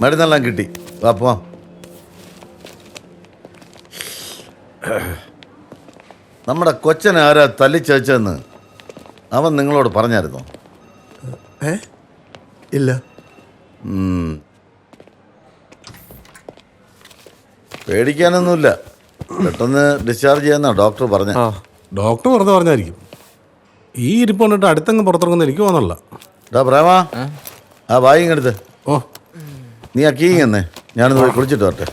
മരുന്നെല്ലാം കിട്ടി. വാ പോവാം. നമ്മുടെ കൊച്ചനെ ആരാ തല്ലിച്ചതച്ചതെന്ന് അവൻ നിങ്ങളോട് പറഞ്ഞായിരുന്നോ? ഇല്ല. പേടിക്കാനൊന്നുമില്ല. പെട്ടെന്ന് ഡിസ്ചാർജ് ചെയ്യാന്നാ ഡോക്ടർ പറഞ്ഞ. ഡോക്ടർ വെറുതെ പറഞ്ഞായിരിക്കും. ഈ ഇരിപ്പ് കണ്ടിട്ട് അടുത്തങ്ങ് പുറത്തിറങ്ങുന്ന എനിക്ക് തോന്നല്ല. പ്രേമ, ആ ബാഗിങ് എടുത്ത്. ഓ, നീ ആ കീങ് എന്നേ, ഞാനൊന്ന് പോയി കുളിച്ചിട്ട് വരട്ടെ.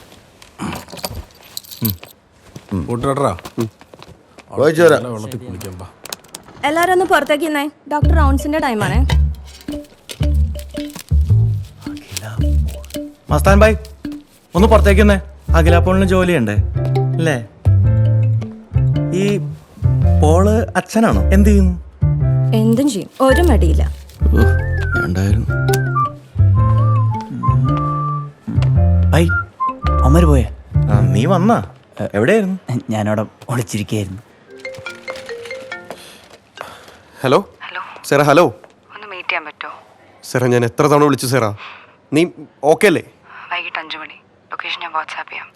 കൂട്ടുകാരാ പോയിച്ചു വരാം. വെള്ളത്തിൽ കുളിക്കാം. എല്ലാരും ഒന്ന് പുറത്തേക്ക് നിന്നേ, ഡോക്ടർ റൗണ്ട്സിന്റെ ടൈമാണേ. മസ്താൻ ഭായ് ഒന്ന് പുറത്തേക്ക് വന്നേ. അഖിലാപ്പോളിന് ജോലിയുണ്ടേ അല്ലേ? ഈ പോള് അച്ഛനാണോ? എന്ത് ചെയ്യുന്നു? എന്തും ചെയ്യും, ഒരു മടിയില്ല. ഭായ് അമ്മര് പോയേ? നീ വന്നാ? എവിടെയായിരുന്നു? ഞാനവിടെ ഒളിച്ചിരിക്കുകയായിരുന്നു. ഹലോ സാറേ. ഹലോ ഒന്ന് മീറ്റ് ചെയ്യാൻ പറ്റുമോ? സാറേ ഞാൻ എത്ര തവണ വിളിച്ചു സാറാ. നീ ഓക്കെ അല്ലേ? വൈകിട്ട് 5 മണി. ലൊക്കേഷൻ ഞാൻ വാട്സാപ്പ് ചെയ്യാം.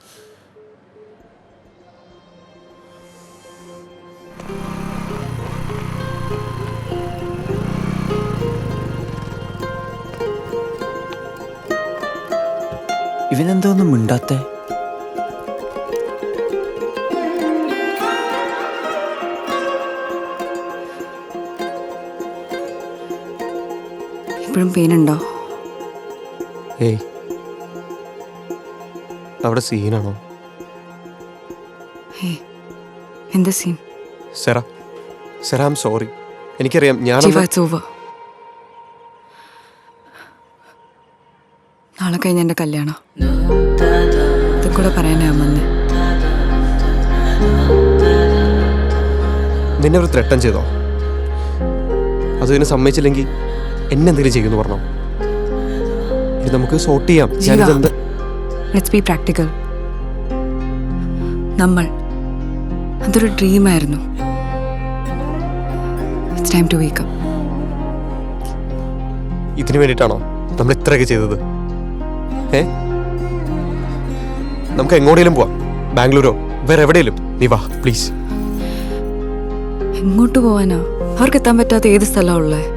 ഇവനെന്തോന്നും മിണ്ടാത്തെ? ഇപ്പോഴും പെയിൻ ഉണ്ടോ? ഏയ്, അവിടെ സീനാണോ? എന്ത് സീൻ? സെറാ സെറാ, I'm sorry. എനിക്കറിയാം ഞാൻ നാളെ കഴിഞ്ഞ എൻ്റെ കല്യാണം. ഇത് കൂടെ പറയാനാ വന്നേ. നിന്നെ ഒരു ത്രട്ടൻ ചെയ്തോ? അതിന് സമ്മതിച്ചില്ലെങ്കിൽ എന്നെ എന്തെങ്കിലും ചെയ്യുമെന്ന് പറഞ്ഞോ? ഇത് നമുക്ക് സോർട്ട് ചെയ്യാം. ഞാനിതെന്ത് ലെറ്റ്സ് ബി പ്രാക്ടിക്കൽ. നമ്മൾ അതൊരു ഡ്രീമായിരുന്നു. It's time to wake up. ഇതിനു വേണ്ടിയിട്ടാണോ നമ്മൾ ഇത്രയൊക്കെ ചെയ്തത്? നമുക്ക് എങ്ങോട്ടേലും പോവാം. ബാംഗ്ലൂരോ വേറെ എവിടെയെങ്കിലും. നീ വാ പ്ലീസ്. എങ്ങോട്ട് പോവാനാ? അവർക്ക് എത്താൻ പറ്റാത്ത ഏത് സ്ഥലമാണ് ഉള്ളത്?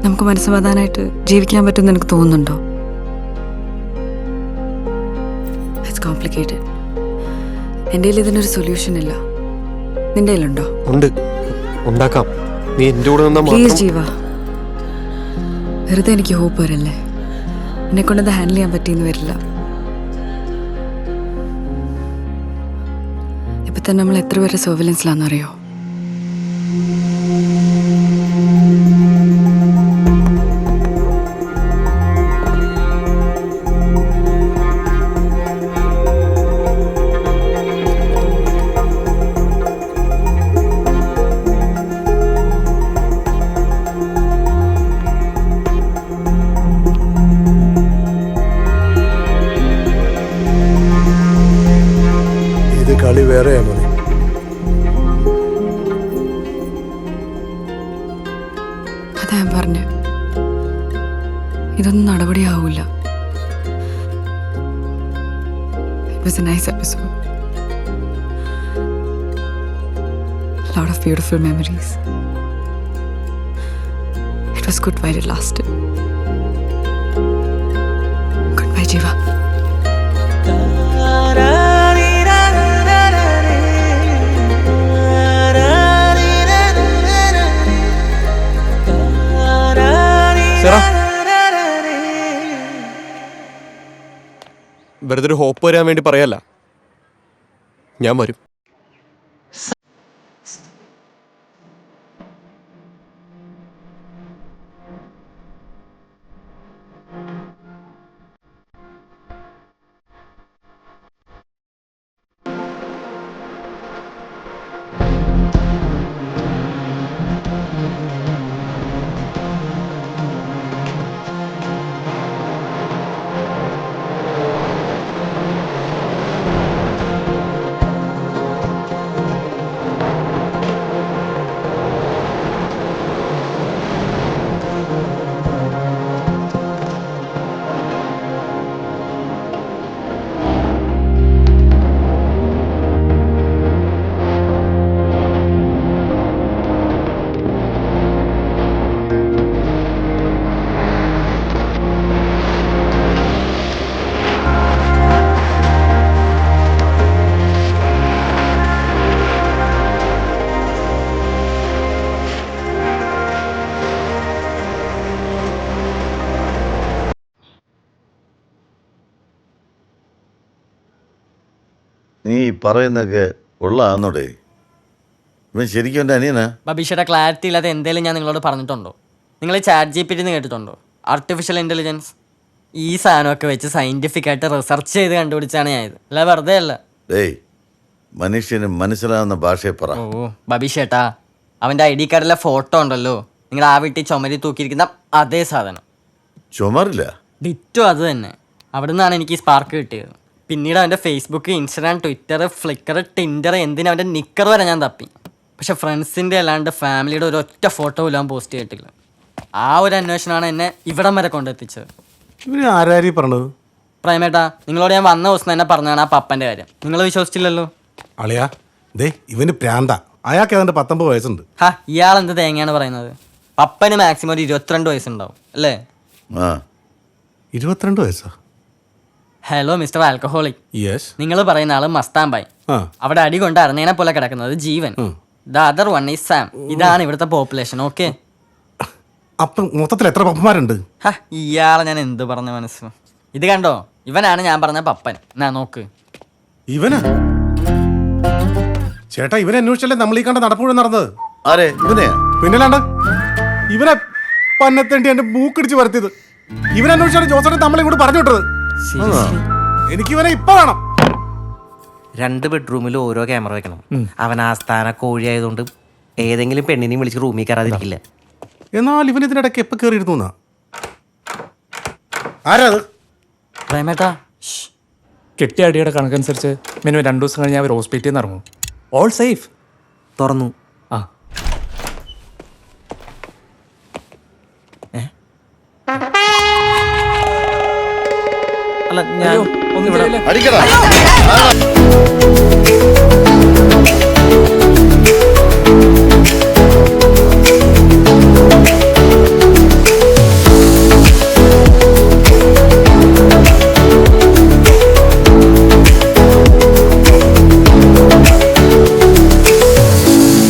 നമുക്ക് മനസ്സമാധാനമായിട്ട് ജീവിക്കാൻ പറ്റുമെന്ന് എനിക്ക് തോന്നുന്നുണ്ടോ? It's complicated. എൻ്റെ കയ്യിൽ ഇതിനൊരു സൊല്യൂഷൻ ഇല്ല. നിന്റെ കയ്യിലുണ്ടോ? ഉണ്ട്, ഉണ്ടാക്കാം. നീ എൻ്റെ കൂടെ നിന്നാ പ്ലീസ് മാത്രം. ജീവ, വെറുതെ എനിക്ക് ഹോപ്പ് വരല്ലേ. എന്നെ കൊണ്ടത് ഹാൻഡിൽ ചെയ്യാൻ പറ്റിയെന്ന് വരില്ല. ഇപ്പൊ തന്നെ നമ്മൾ എത്ര പേരെ സർവൈലൻസിലാണെന്നറിയോ? കളി വേറെയാ മോനെ. അതാ ഞാൻ പറഞ്ഞ, ഇതൊന്നും നടപടിയാവൂല. It was a nice episode. A lot of beautiful memories. It was good while it lasted. Goodbye, Jiva. വെറുതെ ഒരു ഹോപ്പ് വരാൻ വേണ്ടി പറയല്ല, ഞാൻ വരും. നീ പറയുന്നൊക്കെ ഉള്ളതാന്നോടെ? ഇവൻ ശരിക്കും എൻ്റെ അനിയനാ? ബബീഷയുടെ ക്ലാരിറ്റി ഇല്ലാതെ എന്തെങ്കിലും ഞാൻ നിങ്ങളോട് പറഞ്ഞിട്ടുണ്ടോ? നിങ്ങൾ ചാറ്റ് GPT എന്ന് കേട്ടിട്ടുണ്ടോ? Artificial intelligence. ഈ സാധനമൊക്കെ വെച്ച് സയൻറ്റിഫിക് ആയിട്ട് റിസർച്ച് ചെയ്ത് കണ്ടുപിടിച്ചാണ് ഞാൻ ഇത്. അല്ല വെറുതെ അല്ല. ഡേയ്, മനുഷ്യന് മനസ്സിലാവുന്ന ഭാഷയെ പറ. ഓ ബബീഷേട്ടാ, അവൻ്റെ ID കാർഡിലെ ഫോട്ടോ ഉണ്ടല്ലോ, നിങ്ങൾ ആ വീട്ടിൽ ചുമരി തൂക്കിയിരിക്കുന്ന അതേ സാധനം. ചുമറില്ല? ഡിറ്റോ അത് തന്നെ. അവിടെ നിന്നാണ് എനിക്ക് ഈ സ്പാർക്ക് കിട്ടിയത്. പിന്നീട് അവൻ്റെ Facebook, Instagram, Twitter, Flickr, Tinder, എന്തിനും അവൻ്റെ നിക്കർ വരെ ഞാൻ തപ്പി. പക്ഷെ ഫ്രണ്ട്സിൻ്റെ അല്ലാണ്ട് ഫാമിലിയുടെ ഒരു ഒറ്റ ഫോട്ടോ പോലും അവൻ പോസ്റ്റ് ചെയ്തിട്ടില്ല. ആ ഒരു അന്വേഷണമാണ് എന്നെ ഇവിടം വരെ കൊണ്ടെത്തിച്ചത്. ഇവര് ആരാരി പറഞ്ഞത്? പ്രേമേട്ടാ, നിങ്ങളോട് ഞാൻ വന്ന ദിവസം തന്നെ പറഞ്ഞാണ് ആ പപ്പൻ്റെ കാര്യം. നിങ്ങൾ വിശ്വസിച്ചില്ലല്ലോ. അളിയാ, ദേ ഇവന് പ്രാന്ത. അയാൾക്ക് ഏതാണ്ട് 19 വയസ്സുണ്ട്. ഹാ, ഇയാളെന്ത് തേങ്ങയാണ് പറയുന്നത്? പപ്പന് മാക്സിമം ഒരു 22 വയസ്സുണ്ടാവും അല്ലേ? ആ, 22 വയസ്സാ? Hello mister alcoholic, yes. നിങ്ങൾ പറയുന്ന ആള് മസ്താൻ ബായ്. ആ, അവിടെ അടി കൊണ്ട് അറഞ്ഞേനെ പോലെ കിടക്കുന്നത് ജീവൻ. The other one is Sam. ഇതാണ് ഇവിടുത്തെ പോപ്പുലേഷൻ. ഓക്കെ, അപ്പം മൊത്തത്തിൽ എത്ര പപ്പന്മാരുണ്ട്? ഇയാളെ ഞാൻ എന്ത് പറഞ്ഞ മനസ്സ്. ഇത് കണ്ടോ, ഇവനാണ് ഞാൻ പറഞ്ഞ പപ്പൻ. എന്നാ നോക്ക്. ഇവനാ? ചേട്ടാ, ഇവനെ അന്വേഷിച്ചല്ലേ നമ്മൾ ഈ കണ്ട നടപ്പുഴ നടന്നത്? ആരെ? ഇവനെയാ? പിന്നല്ലാണ്ട് ഇവനെ പന്നത്തേണ്ടി എന്റെ മൂക്കിടിച്ച് വരുത്തിയത്. ഇവനന്വേഷിച്ചാണ് ജോസേട്ടൻ നമ്മളെ ഇങ്ങോട്ട് പറഞ്ഞു വിട്ടത്. എനിക്ക് ഇവനെ ഇപ്പൊ വേണം. 2 ബെഡ്റൂമിൽ ഓരോ ക്യാമറ വെക്കണം. അവൻ ആസ്ഥാന കോഴി ആയതുകൊണ്ട് ഏതെങ്കിലും പെണ്ണിനെയും വിളിച്ച് റൂമിൽ കയറാതിരിക്കില്ല. എന്നാൽ ഇവൻ ഇതിനിടയ്ക്ക് എപ്പോൾ കയറിയിരുന്നു? ആരാ അത്? പ്രേമേട്ടാ, കിട്ടിയ അടിയുടെ കണക്കനുസരിച്ച് മിനിമം 2 ദിവസം കഴിഞ്ഞ് അവർ ഹോസ്പിറ്റലിൽ നിന്ന് ഇറങ്ങും. All safe. തുറന്നു. ആ, അല്ല ഞാൻ ഒന്നും അടിക്കടാ.